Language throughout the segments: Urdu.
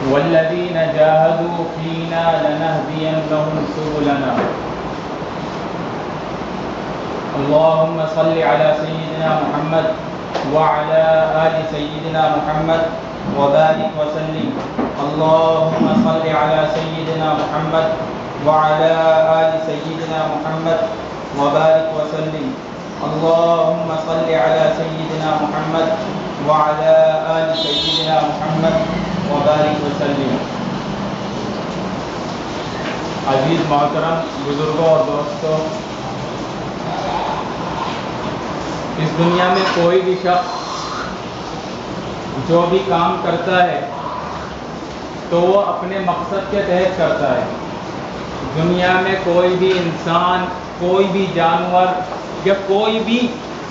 والذین جاہدوا فینا لنہدینہم سبلنا۔ اللہم صل علی سیدنا محمد وعلی آل سیدنا محمد وبارک وسلم۔ اللہم صل علی سیدنا محمد وعلی آل سیدنا محمد وبارک وسلم۔ اللہم صل علی سیدنا محمد وعلی آل سیدنا محمد وبارک وسلم۔ عزیز محترم بزرگوں اور دوستوں، اس دنیا میں کوئی بھی شخص جو بھی کام کرتا ہے تو وہ اپنے مقصد کے تحت کرتا ہے۔ دنیا میں کوئی بھی انسان، کوئی بھی جانور یا کوئی بھی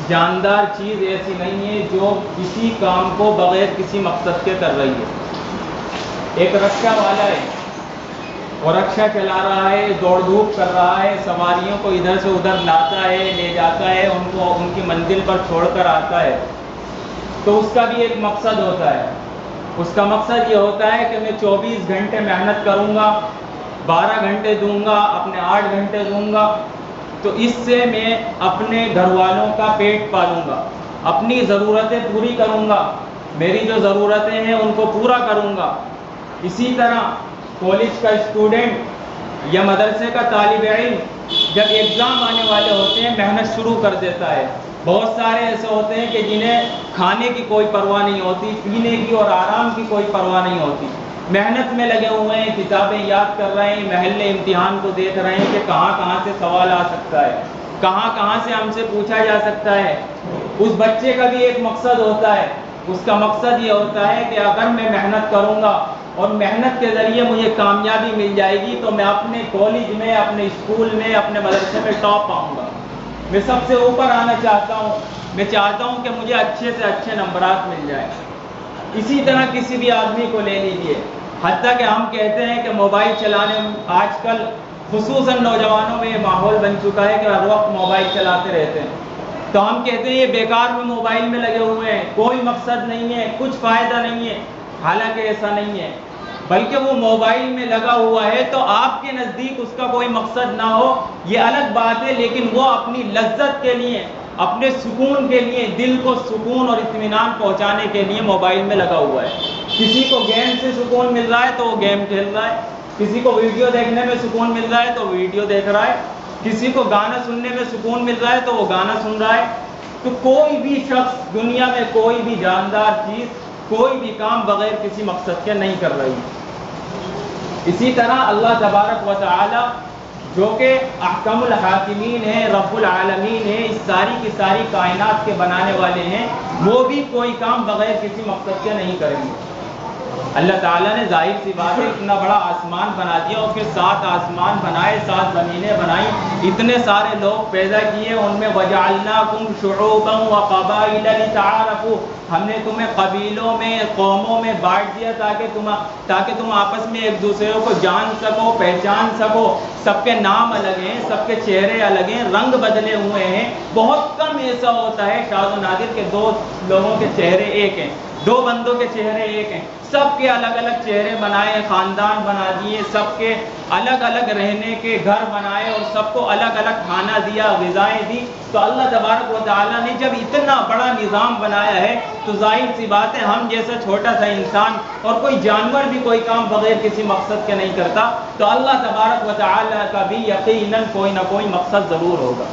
جاندار چیز ایسی نہیں ہے جو کسی کام کو بغیر کسی مقصد کے کر رہی ہے۔ ایک رکشہ والا ہے، وہ رکشہ چلا رہا ہے، دوڑ دھوپ کر رہا ہے، سواریوں کو ادھر سے ادھر لاتا ہے، لے جاتا ہے، ان کو ان کی منزل پر چھوڑ کر آتا ہے، تو اس کا بھی ایک مقصد ہوتا ہے۔ اس کا مقصد یہ ہوتا ہے کہ میں 24 گھنٹے محنت کروں گا، 12 گھنٹے دوں گا، اپنے 8 گھنٹے دوں گا، تو اس سے میں اپنے گھر والوں کا پیٹ پالوں گا، اپنی ضرورتیں پوری کروں گا، میری جو ضرورتیں ہیں ان کو پورا کروں گا۔ اسی طرح کالج کا اسٹوڈنٹ یا مدرسے کا طالب علم جب ایگزام آنے والے ہوتے ہیں محنت شروع کر دیتا ہے۔ بہت سارے ایسے ہوتے ہیں کہ جنہیں کھانے کی کوئی پرواہ نہیں ہوتی، پینے کی اور آرام کی کوئی پرواہ نہیں ہوتی، محنت میں لگے ہوئے ہیں، کتابیں یاد کر رہے ہیں، محلے امتحان کو دیکھ رہے ہیں کہ کہاں کہاں سے سوال آ سکتا ہے، کہاں کہاں سے ہم سے پوچھا جا سکتا ہے۔ اس بچے کا بھی ایک مقصد ہوتا ہے، اس کا مقصد یہ ہوتا ہے کہ اگر میں محنت کروں گا اور محنت کے ذریعے مجھے کامیابی مل جائے گی تو میں اپنے کالج میں، اپنے اسکول میں، اپنے مدرسے میں ٹاپ پاؤں گا، میں سب سے اوپر آنا چاہتا ہوں، میں چاہتا ہوں کہ مجھے اچھے سے اچھے نمبرات مل جائیں۔ اسی طرح کسی بھی آدمی کو لے لیجئے، حتیٰ کہ ہم کہتے ہیں کہ موبائل چلانے آج کل خصوصاً نوجوانوں میں یہ ماحول بن چکا ہے کہ ہر وقت موبائل چلاتے رہتے ہیں، تو ہم کہتے ہیں یہ بیکار میں موبائل میں لگے ہوئے ہیں، کوئی مقصد نہیں ہے، کچھ فائدہ نہیں ہے۔ حالانکہ ایسا نہیں ہے، بلکہ وہ موبائل میں لگا ہوا ہے تو آپ کے نزدیک اس کا کوئی مقصد نہ ہو یہ الگ بات ہے، لیکن وہ اپنی لذت کے لیے، اپنے سکون کے لیے، دل کو سکون اور اطمینان پہنچانے کے لیے موبائل میں لگا ہوا ہے۔ کسی کو گیم سے سکون مل رہا ہے تو وہ گیم کھیل رہا ہے، کسی کو ویڈیو دیکھنے میں سکون مل رہا ہے تو ویڈیو دیکھ رہا ہے، کسی کو گانا سننے میں سکون مل رہا ہے تو وہ گانا سن رہا ہے۔ تو کوئی بھی شخص دنیا میں، کوئی بھی جاندار چیز، کوئی بھی کام بغیر کسی مقصد کے نہیں کر رہی۔ اسی طرح اللہ تبارک و تعالی جو کہ احکم الحاکمین ہیں، رب العالمین ہیں، اس ساری کی ساری کائنات کے بنانے والے ہیں، وہ بھی کوئی کام بغیر کسی مقصد کے نہیں کریں گے۔ اللہ تعالیٰ نے ظاہر سی بات ہے اتنا بڑا آسمان بنا دیا اور پھر 7 آسمان بنائے، 7 زمینیں بنائیں، اتنے سارے لوگ پیدا کیے، ان میں وَجَعَلْنَاكُمْ شُعُوبًا وَقَبَائِلَ لِتَعَارَفُوا، ہم نے تمہیں قبیلوں میں، قوموں میں بانٹ دیا تاکہ تم آپس میں ایک دوسرے کو جان سکو، پہچان سکو۔ سب کے نام الگ ہیں، سب کے چہرے الگ ہیں، رنگ بدلے ہوئے ہیں۔ بہت کم ایسا ہوتا ہے شاذ و نادر کہ 2 لوگوں کے چہرے ایک ہیں، 2 بندوں کے چہرے ایک ہیں۔ سب کے الگ الگ چہرے بنائے، خاندان بنا دیے، سب کے الگ الگ رہنے کے گھر بنائے اور سب کو الگ الگ کھانا دیا، غذائیں دی۔ تو اللہ تبارک و تعالیٰ نے جب اتنا بڑا نظام بنایا ہے تو ظاہر سی بات ہے ہم جیسا چھوٹا سا انسان اور کوئی جانور بھی کوئی کام بغیر کسی مقصد کے نہیں کرتا، تو اللہ تبارک و تعالیٰ کا بھی یقیناً کوئی نہ کوئی مقصد ضرور ہوگا۔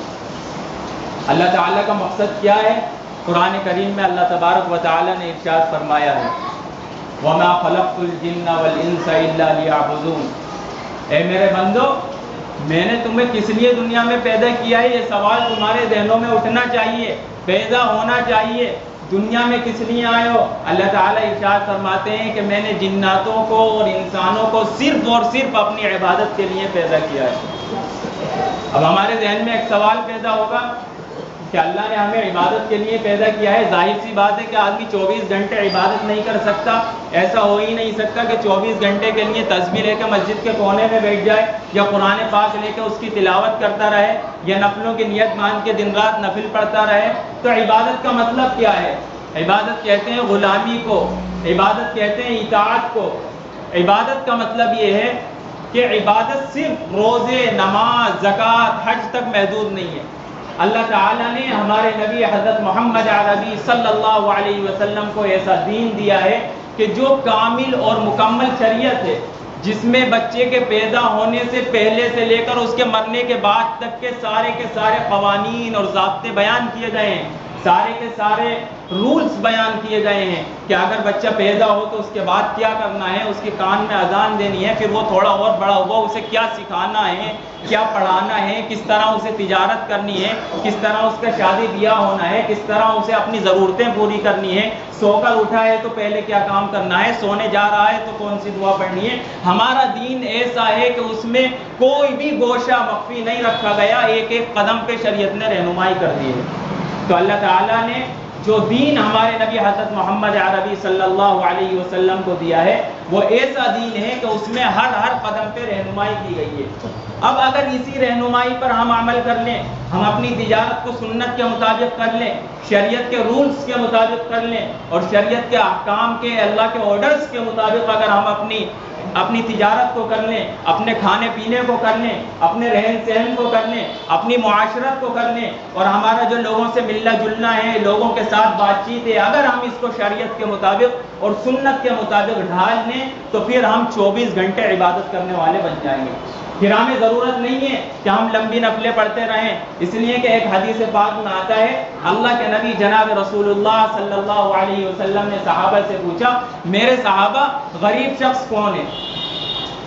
اللہ تعالیٰ کا مقصد کیا ہے؟ قرآن کریم میں اللہ تبارک و تعالیٰ نے ارشاد فرمایا ہے وَمَا خَلَقْتُ الْجِنَّ وَالْإِنسَ إِلَّا لِيَعْبُدُونَ، اے میرے بندو میں نے تمہیں کس لیے دنیا میں پیدا کیا ہے؟ یہ سوال تمہارے ذہنوں میں اٹھنا چاہیے، پیدا ہونا چاہیے۔ دنیا میں کس لیے آئے ہو؟ اللہ تعالیٰ ارشاد فرماتے ہیں کہ میں نے جناتوں کو اور انسانوں کو صرف اور صرف اپنی عبادت کے لیے پیدا کیا ہے۔ اب ہمارے ذہن میں ایک سوال پیدا ہوگا کہ اللہ نے ہمیں عبادت کے لیے پیدا کیا ہے، ظاہر سی بات ہے کہ آدمی 24 گھنٹے عبادت نہیں کر سکتا، ایسا ہو ہی نہیں سکتا کہ 24 گھنٹے کے لیے تسبیح لے کے مسجد کے کونے میں بیٹھ جائے یا قرآن پاک لے کے اس کی تلاوت کرتا رہے یا نفلوں کی نیت مان کے دن رات نفل پڑھتا رہے۔ تو عبادت کا مطلب کیا ہے؟ عبادت کہتے ہیں غلامی کو، عبادت کہتے ہیں اطاعت کو۔ عبادت کا مطلب یہ ہے کہ عبادت صرف روزے، نماز، زکوٰۃ، حج تک محدود نہیں ہے۔ اللہ تعالیٰ نے ہمارے نبی حضرت محمد عربی صلی اللہ علیہ وسلم کو ایسا دین دیا ہے کہ جو کامل اور مکمل شریعت ہے، جس میں بچے کے پیدا ہونے سے پہلے سے لے کر اس کے مرنے کے بعد تک کے سارے قوانین اور ضابطے بیان کیے گئے ہیں، سارے کے سارے رولز بیان کیے گئے ہیں کہ اگر بچہ پیدا ہو تو اس کے بعد کیا کرنا ہے، اس کے کان میں اذان دینی ہے، پھر وہ تھوڑا اور بڑا ہوا اسے کیا سکھانا ہے، کیا پڑھانا ہے، کس طرح اسے تجارت کرنی ہے، کس طرح اس کا شادی بیاہ ہونا ہے، کس طرح اسے اپنی ضرورتیں پوری کرنی ہے، سو کر اٹھا ہے تو پہلے کیا کام کرنا ہے، سونے جا رہا ہے تو کون سی دعا پڑھنی ہے۔ ہمارا دین ایسا ہے کہ اس میں کوئی بھی گوشہ مخفی نہیں رکھا گیا، ایک ایک قدم پہ شریعت نے رہنمائی کر دی ہے۔ تو اللہ تعالیٰ نے جو دین ہمارے نبی حضرت محمد عربی صلی اللہ علیہ وسلم کو دیا ہے وہ ایسا دین ہے کہ اس میں ہر قدم پہ رہنمائی کی گئی ہے۔ اب اگر اسی رہنمائی پر ہم عمل کر لیں، ہم اپنی تجارت کو سنت کے مطابق کر لیں، شریعت کے رولز کے مطابق کر لیں، اور شریعت کے احکام کے، اللہ کے آرڈرز کے مطابق اگر ہم اپنی تجارت کو کر لیں، اپنے کھانے پینے کو کر لیں، اپنے رہن سہن کو کر لیں، اپنی معاشرت کو کر لیں، اور ہمارا جو لوگوں سے ملنا جلنا ہے، لوگوں کے ساتھ بات چیت ہے، اگر ہم اس کو شریعت کے مطابق اور سنت کے مطابق ڈھال لیں تو پھر ہم 24 گھنٹے عبادت کرنے والے بن جائیں گے۔ پھر ہمیں ضرورت نہیں ہے کہ ہم لمبی نفلیں پڑھتے رہیں، اس لیے کہ ایک حدیث پاک میں آتا ہے، اللہ کے نبی جناب رسول اللہ صلی اللہ علیہ وسلم نے صحابہ سے پوچھا، میرے صحابہ غریب شخص کون ہے؟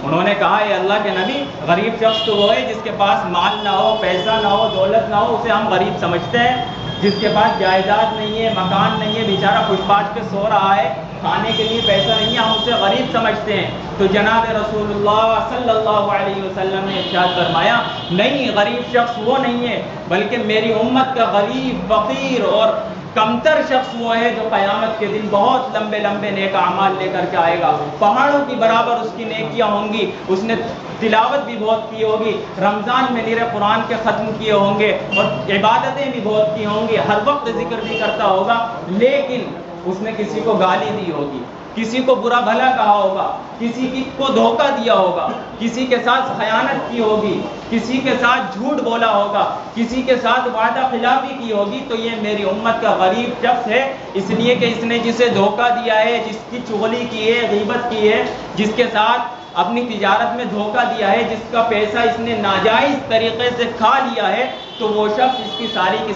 انہوں نے کہا، اے اللہ کے نبی، غریب شخص تو وہ ہے جس کے پاس مال نہ ہو، پیسہ نہ ہو، دولت نہ ہو، اسے ہم غریب سمجھتے ہیں۔ جس کے پاس جائیداد نہیں ہے، مکان نہیں ہے، بیچارہ فٹ پاتھ پہ سو رہا ہے، کھانے کے لیے پیسہ نہیں ہے، ہم اسے غریب سمجھتے ہیں۔ تو جناب رسول اللہ صلی اللہ علیہ وسلم نے ارشاد فرمایا، نہیں، غریب شخص وہ نہیں ہے، بلکہ میری امت کا غریب، فقیر اور کمتر شخص وہ ہے جو قیامت کے دن بہت لمبے لمبے نیک اعمال لے کر کے آئے گا، پہاڑوں کی برابر اس کی نیکیاں ہوں گی، اس نے تلاوت بھی بہت کی ہوگی، رمضان میں نیرے قرآن کے ختم کیے ہوں گے، اور عبادتیں بھی بہت کی ہوں گی، ہر وقت ذکر بھی کرتا ہوگا، لیکن اس نے کسی کو گالی دی ہوگی، کسی کو برا بھلا کہا ہوگا، کسی کو دھوکہ دیا ہوگا، کسی کے ساتھ خیانت کی ہوگی، کسی کے ساتھ جھوٹ بولا ہوگا، کسی کے ساتھ وعدہ خلافی کی ہوگی، تو یہ میری امت کا غریب شخص ہے، اس لیے کہ اس نے جسے دھوکہ دیا ہے، جس کی چغلی کی ہے، غیبت کی ہے، جس کے ساتھ اپنی تجارت میں دھوکہ دیا ہے، جس کا پیسہ اس نے ناجائز طریقے سے کھا لیا ہے، تو وہ شخص اس کی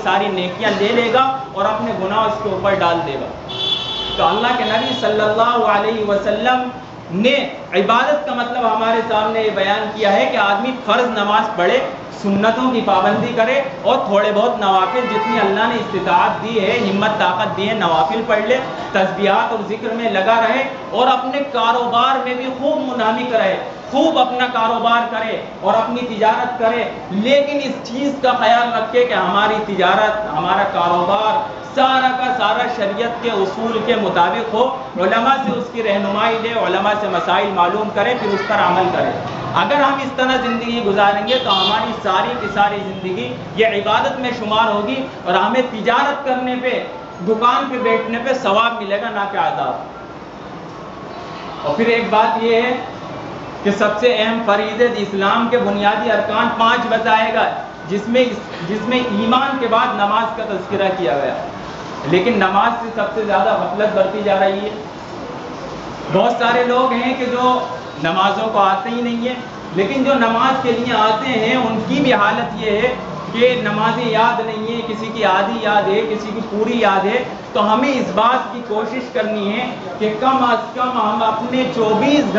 ساری نیکیاں لے لے گا اور اپنے گناہ اس کے اوپر ڈال دے گا۔ تو اللہ کے نبی صلی اللہ علیہ وسلم نے عبادت کا مطلب ہمارے سامنے یہ بیان کیا ہے کہ آدمی فرض نماز پڑھے، سنتوں کی پابندی کرے، اور تھوڑے بہت نوافل جتنی اللہ نے استطاعت دی ہے، ہمت طاقت دی ہے، نوافل پڑھ لے، تسبیحات اور ذکر میں لگا رہے، اور اپنے کاروبار میں بھی خوب منہمک رہے، خوب اپنا کاروبار کرے اور اپنی تجارت کرے، لیکن اس چیز کا خیال رکھے کہ ہماری تجارت، ہمارا کاروبار سارا کا سارا شریعت کے اصول کے مطابق ہو، علماء سے اس کی رہنمائی لے، علماء سے مسائل معلوم کرے، پھر اس پر عمل کرے۔ اگر ہم اس طرح زندگی گزاریں گے تو ہماری ساری کی ساری زندگی یہ عبادت میں شمار ہوگی، اور ہمیں تجارت کرنے پہ، دکان پہ بیٹھنے پہ ثواب ملے گا، نہ کہ عذاب۔ اور پھر ایک بات یہ ہے کہ سب سے اہم فریضے اسلام کے بنیادی ارکان 5 بتائے گا، جس میں ایمان کے بعد نماز کا تذکرہ کیا گیا، لیکن نماز سے سب سے زیادہ غفلت برتی جا رہی ہے۔ بہت سارے لوگ ہیں کہ جو نمازوں کو آتے ہی نہیں ہیں، لیکن جو نماز کے لیے آتے ہیں ان کی بھی حالت یہ ہے کہ نمازیں یاد نہیں ہے، کسی کی آدھی یاد ہے، کسی کی پوری یاد ہے۔ تو ہمیں اس بات کی کوشش کرنی ہے کہ کم از کم ہم اپنے 24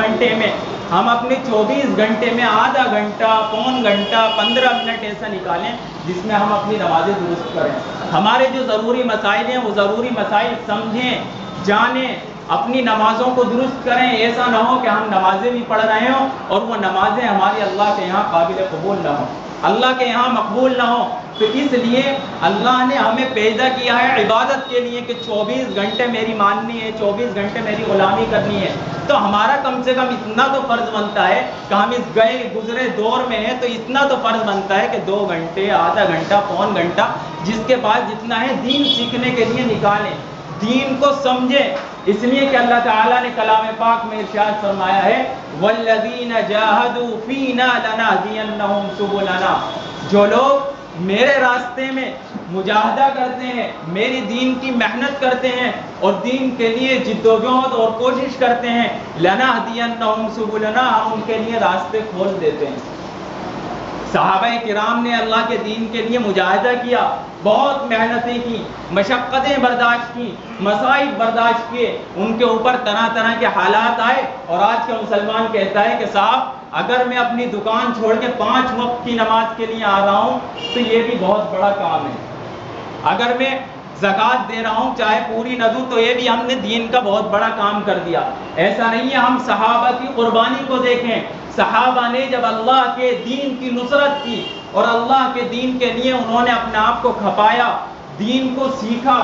گھنٹے میں آدھا گھنٹہ، پون گھنٹہ، 15 منٹ ایسا نکالیں جس میں ہم اپنی نمازیں درست کریں۔ ہمارے جو ضروری مسائل ہیں وہ ضروری مسائل سمجھیں، جانیں، اپنی نمازوں کو درست کریں۔ ایسا نہ ہو کہ ہم نمازیں بھی پڑھ رہے ہوں اور وہ نمازیں ہماری اللہ کے یہاں قابل قبول نہ ہوں، اللہ کے یہاں مقبول نہ ہوں۔ تو اس لیے اللہ نے ہمیں پیدا کیا ہے عبادت کے لیے کہ 24 گھنٹے میری ماننی ہے، 24 گھنٹے میری غلامی کرنی ہے۔ تو ہمارا کم سے کم اتنا تو فرض بنتا ہے کہ ہم اس گئے گزرے دور میں ہیں، تو اتنا تو فرض بنتا ہے کہ 2 گھنٹے، آدھا گھنٹہ، پون گھنٹہ، جس کے بعد جتنا ہے دین سیکھنے کے لیے نکالیں۔ دین کو سمجھیں. اس لیے کہ اللہ تعالیٰ نے کلام پاک میں ارشاد فرمایا ہے وَالَّذِينَ جَاهَدُوا فِينَا لَنَهْدِيَنَّهُمْ سُبُلَنَا. جو لوگ میرے راستے میں مجاہدہ کرتے ہیں، میری دین کی محنت کرتے ہیں اور دین کے لیے جد و جہد اور کوشش کرتے ہیں، لَنَهْدِيَنَّهُمْ سُبُلَنَا، ہم ان کے لیے راستے کھول دیتے ہیں. صحابہ کرام نے اللہ کے دین کے لیے مجاہدہ کیا، بہت محنتیں کی، مشقتیں برداشت کی، مصائب برداشت کیے، ان کے اوپر طرح طرح کے حالات آئے. اور آج کا مسلمان کہتا ہے کہ صاحب اگر میں اپنی دکان چھوڑ کے 5 وقت کی نماز کے لیے آ رہا ہوں تو یہ بھی بہت بڑا کام ہے. اگر میں زکوٰۃ دے رہا ہوں چاہے پوری نہ دوں تو یہ بھی ہم نے دین کا بہت بڑا کام کر دیا. ایسا نہیں ہے. ہم صحابہ کی قربانی کو دیکھیں. صحابہ نے جب اللہ کے دین کی نصرت کی اور اللہ کے دین کے لیے انہوں نے اپنے آپ کو کھپایا، دین کو سیکھا،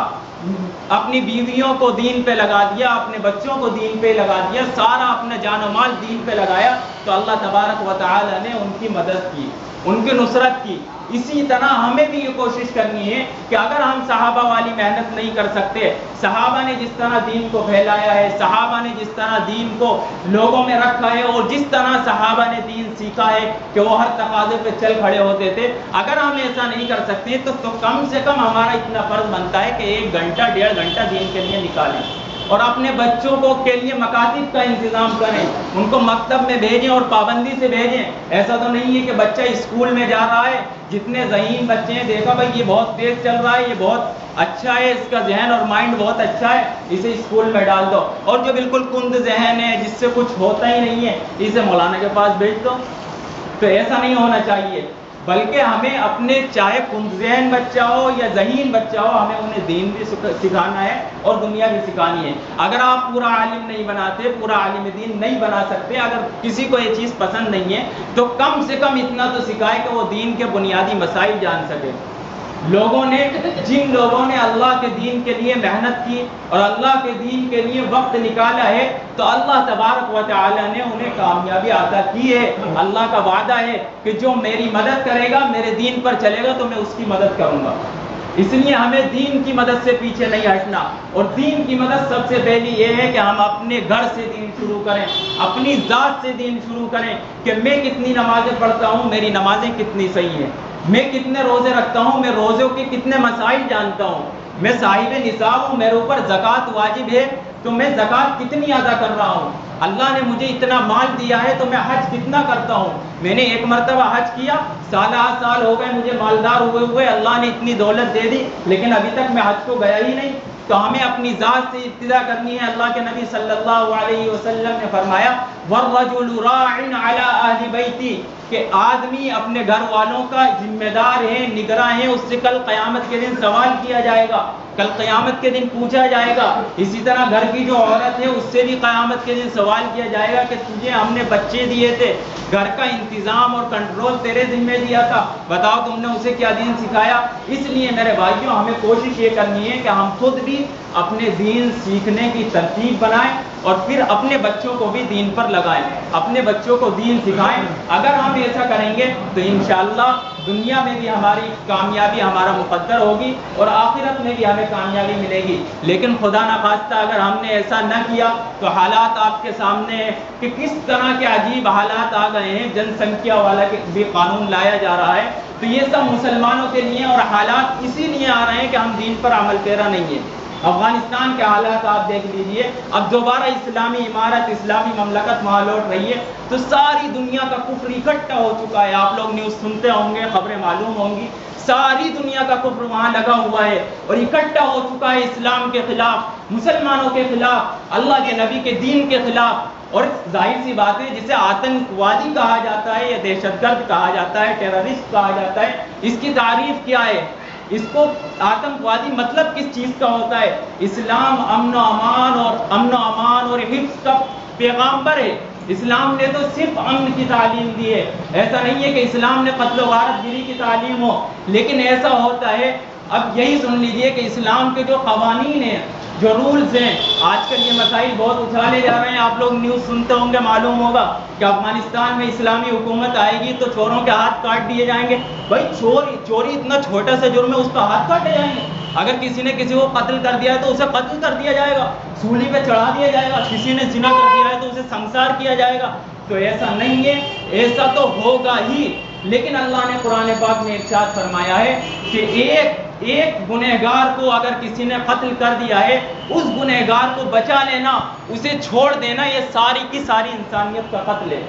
اپنی بیویوں کو دین پہ لگا دیا، اپنے بچوں کو دین پہ لگا دیا، سارا اپنا جان و مال دین پہ لگایا، تو اللہ تبارک و تعالی نے ان کی مدد کی، ان کی نصرت کی. اسی طرح ہمیں بھی یہ کوشش کرنی ہے کہ اگر ہم صحابہ والی محنت نہیں کر سکتے، صحابہ نے جس طرح دین کو پھیلایا ہے، صحابہ نے جس طرح دین کو لوگوں میں رکھا ہے اور جس طرح صحابہ نے دین سیکھا ہے کہ وہ ہر تقاضے پہ چل کھڑے ہوتے تھے، اگر ہم ایسا نہیں کر سکتے تو کم سے کم ہمارا اتنا فرض بنتا ہے کہ 1 گھنٹہ 1.5 گھنٹہ دین کے لیے نکالیں اور اپنے بچوں کو کے لیے مکاتب کا انتظام کریں، ان کو مکتب میں بھیجیں اور پابندی سے بھیجیں. ایسا تو نہیں ہے کہ بچہ اسکول میں جا رہا ہے، جتنے ذہین بچے ہیں دیکھا بھائی یہ بہت تیز چل رہا ہے، یہ بہت اچھا ہے، اس کا ذہن اور مائنڈ بہت اچھا ہے، اسے اسکول میں ڈال دو. اور جو بالکل کند ذہن ہے، جس سے کچھ ہوتا ہی نہیں ہے، اسے مولانا کے پاس بھیج دو. تو ایسا نہیں ہونا چاہیے، بلکہ ہمیں اپنے چاہے کند ذہن بچہ ہو یا ذہین بچہ ہو، ہمیں انہیں دین بھی سکھانا ہے اور دنیا بھی سکھانی ہے. اگر آپ پورا عالم نہیں بناتے، پورا عالم دین نہیں بنا سکتے، اگر کسی کو یہ چیز پسند نہیں ہے تو کم سے کم اتنا تو سکھائے کہ وہ دین کے بنیادی مسائل جان سکے. جن لوگوں نے اللہ کے دین کے لیے محنت کی اور اللہ کے دین کے لیے وقت نکالا ہے تو اللہ تبارک و تعالی نے انہیں کامیابی عطا کی ہے. اللہ کا وعدہ ہے کہ جو میری مدد کرے گا، میرے دین پر چلے گا تو میں اس کی مدد کروں گا. اس لیے ہمیں دین کی مدد سے پیچھے نہیں ہٹنا. اور دین کی مدد سب سے پہلی یہ ہے کہ ہم اپنے گھر سے دین شروع کریں، اپنی ذات سے دین شروع کریں کہ میں کتنی نمازیں پڑھتا ہوں، میری نمازیں کتنی صحیح ہیں، میں کتنے روزے رکھتا ہوں، میں روزوں کے کتنے مسائل جانتا ہوں، میں صاحب نصاب ہوں، میرے اوپر زکوٰۃ واجب ہے تو میں زکوٰۃ کتنی ادا کر رہا ہوں، اللہ نے مجھے اتنا مال دیا ہے تو میں حج کتنا کرتا ہوں. میں نے 1 مرتبہ حج کیا، سال ہو گئے مجھے مالدار ہوئے، اللہ نے اتنی دولت دے دی لیکن ابھی تک میں حج کو گیا ہی نہیں. تو ہمیں اپنی ذات سے ابتدا کرنی ہے. اللہ کے نبی صلی اللہ علیہ وسلم نے فرمایا وَالرَّجُلُ رَاعٍ عَلَىٰ أَهْلِ بَيْتِهِ کہ آدمی اپنے گھر والوں کا ذمہ دار ہے، نگراں ہے، اس سے کل قیامت کے دن سوال کیا جائے گا، کل قیامت کے دن پوچھا جائے گا. اسی طرح گھر کی جو عورت ہے اس سے بھی قیامت کے دن سوال کیا جائے گا کہ تجھے ہم نے بچے دیے تھے، گھر کا انتظام اور کنٹرول تیرے ذمہ دیا تھا، بتاؤ تم نے اسے کیا دین سکھایا. اس لیے میرے بھائیوں ہمیں کوشش یہ کرنی ہے کہ ہم خود بھی اپنے دین سیکھنے کی ترتیب بنائیں اور پھر اپنے بچوں کو بھی دین پر لگائیں، اپنے بچوں کو دین سکھائیں. اگر ہم ایسا کریں گے تو انشاءاللہ دنیا میں بھی ہماری کامیابی ہمارا مقدر ہوگی اور آخرت میں بھی ہمیں کامیابی ملے گی. لیکن خدا نخواستہ اگر ہم نے ایسا نہ کیا تو حالات آپ کے سامنے ہیں کہ کس طرح کے عجیب حالات آ گئے ہیں. جن سنکھیا والا بھی قانون لایا جا رہا ہے تو یہ سب مسلمانوں کے لیے اور حالات اسی لیے آ رہے ہیں کہ ہم دین پر عمل پیرا نہیں ہیں. افغانستان کے حالات آپ دیکھ لیجئے، اب دوبارہ اسلامی عمارت، اسلامی مملکت وہاں لوٹ رہی ہے تو ساری دنیا کا کفر اکٹھا ہو چکا ہے. آپ لوگ نیوز سنتے ہوں گے، خبریں معلوم ہوں گی، ساری دنیا کا کفر وہاں لگا ہوا ہے اور اکٹھا ہو چکا ہے اسلام کے خلاف، مسلمانوں کے خلاف، اللہ کے نبی کے دین کے خلاف. اور ظاہر سی بات ہے جسے آتنکوادی کہا جاتا ہے یا دہشت گرد کہا جاتا ہے، ٹیررسٹ کہا جاتا ہے، اس کی تعریف کیا ہے؟ اس کو آتنکوادی مطلب کس چیز کا ہوتا ہے؟ اسلام امن و امان اور حفظ کا پیغامبر ہے. اسلام نے تو صرف امن کی تعلیم دی ہے. ایسا نہیں ہے کہ اسلام نے قتل و غارت گری کی تعلیم ہو، لیکن ایسا ہوتا ہے. اب یہی سن لیجئے کہ اسلام کے جو قوانین ہیں، جو رولز ہیں، آج کل یہ مسائل بہت اچھالے جا رہے ہیں. آپ لوگ نیوز سنتے ہوں گے، معلوم ہوگا کہ افغانستان میں اسلامی حکومت آئے گی تو چوروں کے ہاتھ کاٹ دیے جائیں گے. بھائی چوری اتنا چھوٹا سا جرم ہے، اس کا ہاتھ کاٹے جائیں گے؟ اگر کسی نے کسی کو قتل کر دیا ہے تو اسے قتل کر دیا جائے گا، سولی پہ چڑھا دیا جائے گا، کسی نے زنا کر دیا ہے تو اسے سنسار کیا جائے گا. تو ایسا نہیں ہے، ایسا تو ہوگا ہی. لیکن اللہ نے قرآن پاک میں ارشاد فرمایا ہے کہ ایک گنہگار کو اگر کسی نے قتل کر دیا ہے، اس گنہگار کو بچا لینا، اسے چھوڑ دینا، یہ ساری کی ساری انسانیت کا قتل ہے.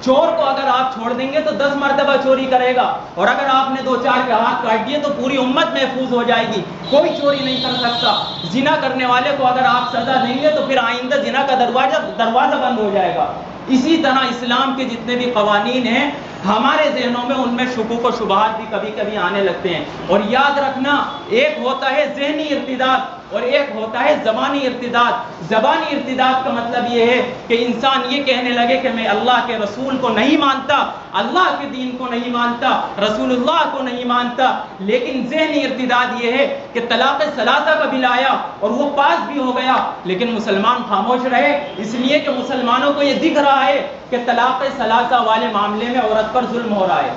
چور کو اگر آپ چھوڑ دیں گے تو 10 مرتبہ چوری کرے گا، اور اگر آپ نے 2-4 کے ہاتھ کاٹ دیے تو پوری امت محفوظ ہو جائے گی، کوئی چوری نہیں کر سکتا. زنا کرنے والے کو اگر آپ سزا دیں گے تو پھر آئندہ زنا کا دروازہ بند ہو جائے گا. اسی طرح اسلام کے جتنے بھی قوانین ہیں ہمارے ذہنوں میں ان میں شکوک و شبہات بھی کبھی کبھی آنے لگتے ہیں. اور یاد رکھنا، ایک ہوتا ہے ذہنی ارتداد اور ایک ہوتا ہے زبانی ارتداد. زبانی ارتداد کا مطلب یہ ہے کہ انسان یہ کہنے لگے کہ میں اللہ کے رسول کو نہیں مانتا، اللہ کے دین کو نہیں مانتا، رسول اللہ کو نہیں مانتا. لیکن ذہنی ارتداد یہ ہے کہ طلاق ثلاثہ کا بل آیا اور وہ پاس بھی ہو گیا لیکن مسلمان خاموش رہے، اس لیے کہ مسلمانوں کو یہ دکھ رہا ہے کہ طلاق ثلاثہ والے معاملے میں عورت پر ظلم ہو رہا ہے.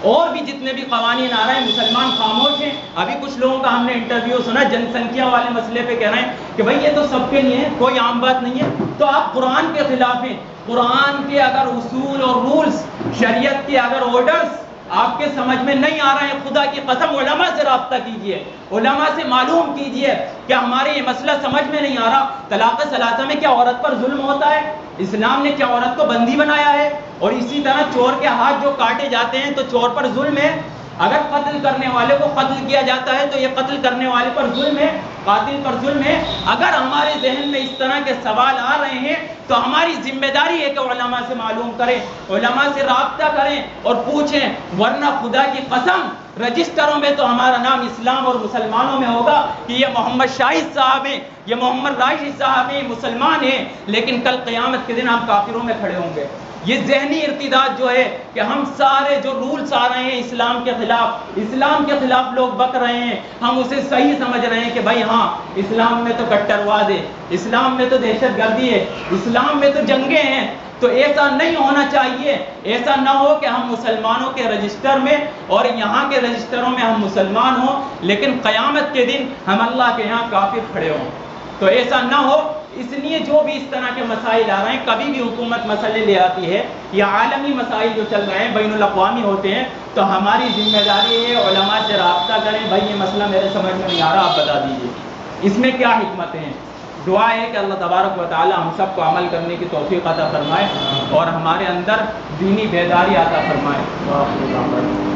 اور بھی جتنے بھی قوانین آ رہے ہیں مسلمان خاموش ہیں. ابھی کچھ لوگوں کا ہم نے انٹرویو سنا جن سنکھیا والے مسئلے پہ کہہ رہے ہیں کہ بھائی یہ تو سب کے لیے ہے، کوئی عام بات نہیں ہے. تو آپ قرآن کے خلاف ہیں. قرآن کے اگر اصول اور رولز، شریعت کے اگر آرڈرز آپ کے سمجھ میں نہیں آ رہے ہیں، خدا کی قسم علماء سے رابطہ کیجئے، علماء سے معلوم کیجئے کہ ہمارے یہ مسئلہ سمجھ میں نہیں آ رہا. طلاق ثلاثہ میں کیا عورت پر ظلم ہوتا ہے؟ اسلام نے کیا عورت کو بندی بنایا ہے؟ اور اسی طرح چور کے ہاتھ جو کاٹے جاتے ہیں تو چور پر ظلم ہے. اگر قتل کرنے والے کو قتل کیا جاتا ہے تو یہ قتل کرنے والے پر ظلم ہے، قاتل پر ظلم ہے. اگر ہمارے ذہن میں اس طرح کے سوال آ رہے ہیں تو ہماری ذمہ داری ہے کہ علماء سے معلوم کریں، علماء سے رابطہ کریں اور پوچھیں. ورنہ خدا کی قسم رجسٹروں میں تو ہمارا نام اسلام اور مسلمانوں میں ہوگا کہ یہ محمد شاہد صاحب ہیں، یہ محمد راشد صاحب ہیں، مسلمان ہیں، لیکن کل قیامت کے دن ہم کافروں میں کھڑے ہوں گے. یہ ذہنی ارتداد جو ہے کہ ہم سارے جو رولز آ رہے ہیں اسلام کے خلاف لوگ بک رہے ہیں، ہم اسے صحیح سمجھ رہے ہیں کہ بھائی ہاں اسلام میں تو کٹرواز ہے، اسلام میں تو دہشت گردی ہے، اسلام میں تو جنگیں ہیں. تو ایسا نہیں ہونا چاہیے. ایسا نہ ہو کہ ہم مسلمانوں کے رجسٹر میں اور یہاں کے رجسٹروں میں ہم مسلمان ہوں لیکن قیامت کے دن ہم اللہ کے یہاں کافر کھڑے ہوں. تو ایسا نہ ہو. اس لیے جو بھی اس طرح کے مسائل آ رہے ہیں، کبھی بھی حکومت مسئلے لے آتی ہے یا عالمی مسائل جو چل رہے ہیں بین الاقوامی ہوتے ہیں، تو ہماری ذمہ داری ہے علماء سے رابطہ کریں. بھائی یہ مسئلہ میرے سمجھ میں نہیں آ رہا، آپ بتا دیجیے اس میں کیا حکمتیں ہیں. دعا ہے کہ اللہ تبارک و تعالی ہم سب کو عمل کرنے کی توفیق عطا فرمائے اور ہمارے اندر دینی بیداری عطا فرمائے.